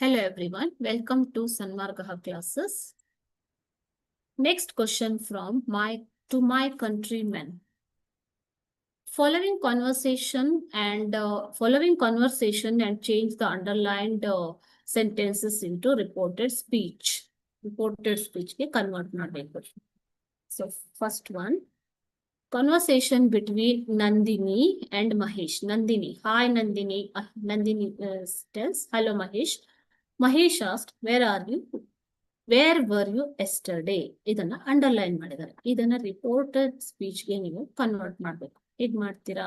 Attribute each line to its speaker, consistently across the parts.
Speaker 1: Hello everyone, welcome to Sanmargaha classes. Next question from my countrymen. Following conversation and change the underlined sentences into reported speech. Reported speech ke convert ಮಾಡಬೇಕು. So first one, conversation between Nandini and Mahesh. Nandini, hi Nandini. Nandini tells, hello Mahesh. Mahesh asked, where are you? Where were you yesterday ಇದನ್ನ underline ಮಾಡಿದ್ದಾರೆ. ಇದನ್ನ reported ಸ್ಪೀಚ್ಗೆ ನೀವು convert ಮಾಡ್ಬೇಕು. ಹೇಗ್ ಮಾಡ್ತೀರಾ?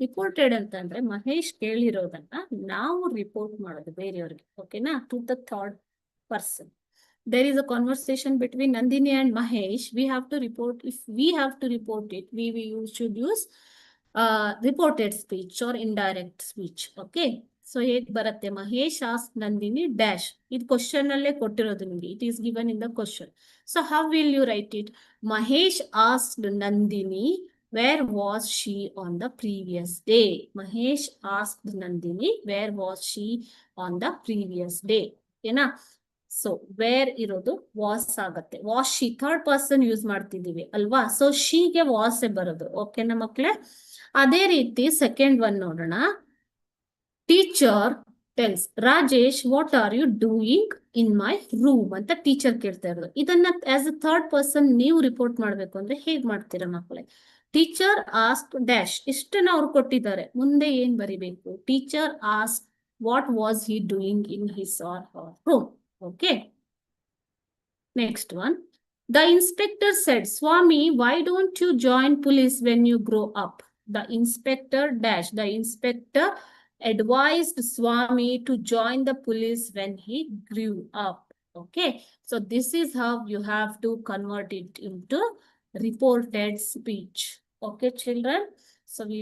Speaker 1: Reported ಅಂತಂದ್ರೆ ಮಹೇಶ್ ಕೇಳಿರೋದನ್ನ ನಾವು ರಿಪೋರ್ಟ್ ಮಾಡೋದು ಬೇರೆಯವ್ರಿಗೆ. ಓಕೆನಾ? To the third person. There is a conversation between Nandini and Mahesh. We have to report. If we have to report it, we should use reported speech or indirect speech. Okay. So ಹೇಗ್ ಬರುತ್ತೆ? Mahesh ask Nandini dash. ಇದು question ಅಲ್ಲೇ ಕೊಟ್ಟಿರೋದು ನಿಮಗೆ. It is given in the question. So how will you write it? Mahesh asked Nandini where was she on the previous day. Mahesh asked Nandini where was she on the previous day. ಓಕೆನಾ? So where ಇರೋದು was ಆಗತ್ತೆ. Was she third person use ಮಾಡ್ತಿದೀವಿ ಅಲ್ವಾ? So ಶೀಗೆ was ಬರೋದು. ಓಕೆನಾ ಮಕ್ಳೇ? ಅದೇ ರೀತಿ ಸೆಕೆಂಡ್ ಒನ್ ನೋಡೋಣ. Teacher tells Rajesh what are you doing in my room ಅಂತ ಟೀಚರ್ ಕೇಳ್ತಾ ಇರೋದು. ಇದನ್ನ ಆಸ್ ಅ ಥರ್ಡ್ ಪರ್ಸನ್ ನೀವು ರಿಪೋರ್ಟ್ ಮಾಡ್ಬೇಕು ಅಂದ್ರೆ ಹೇಗ್ ಮಾಡ್ತೀರಾ ಮಕ್ಕಳೇ? ಟೀಚರ್ ಆಸ್ಕ್ ಡ್ಯಾಶ್ ಇಷ್ಟನ್ನ ಅವ್ರು ಕೊಟ್ಟಿದ್ದಾರೆ. ಮುಂದೆ ಏನ್ ಬರಿಬೇಕು? Teacher ask what was he doing in his or her room. Okay. Next one. The inspector said, Swami, why don't you join police when you grow up? The inspector dash. The inspector advised Swami to join the police when he grew up. Okay. So this is how you have to convert it into reported speech. Okay, children. So we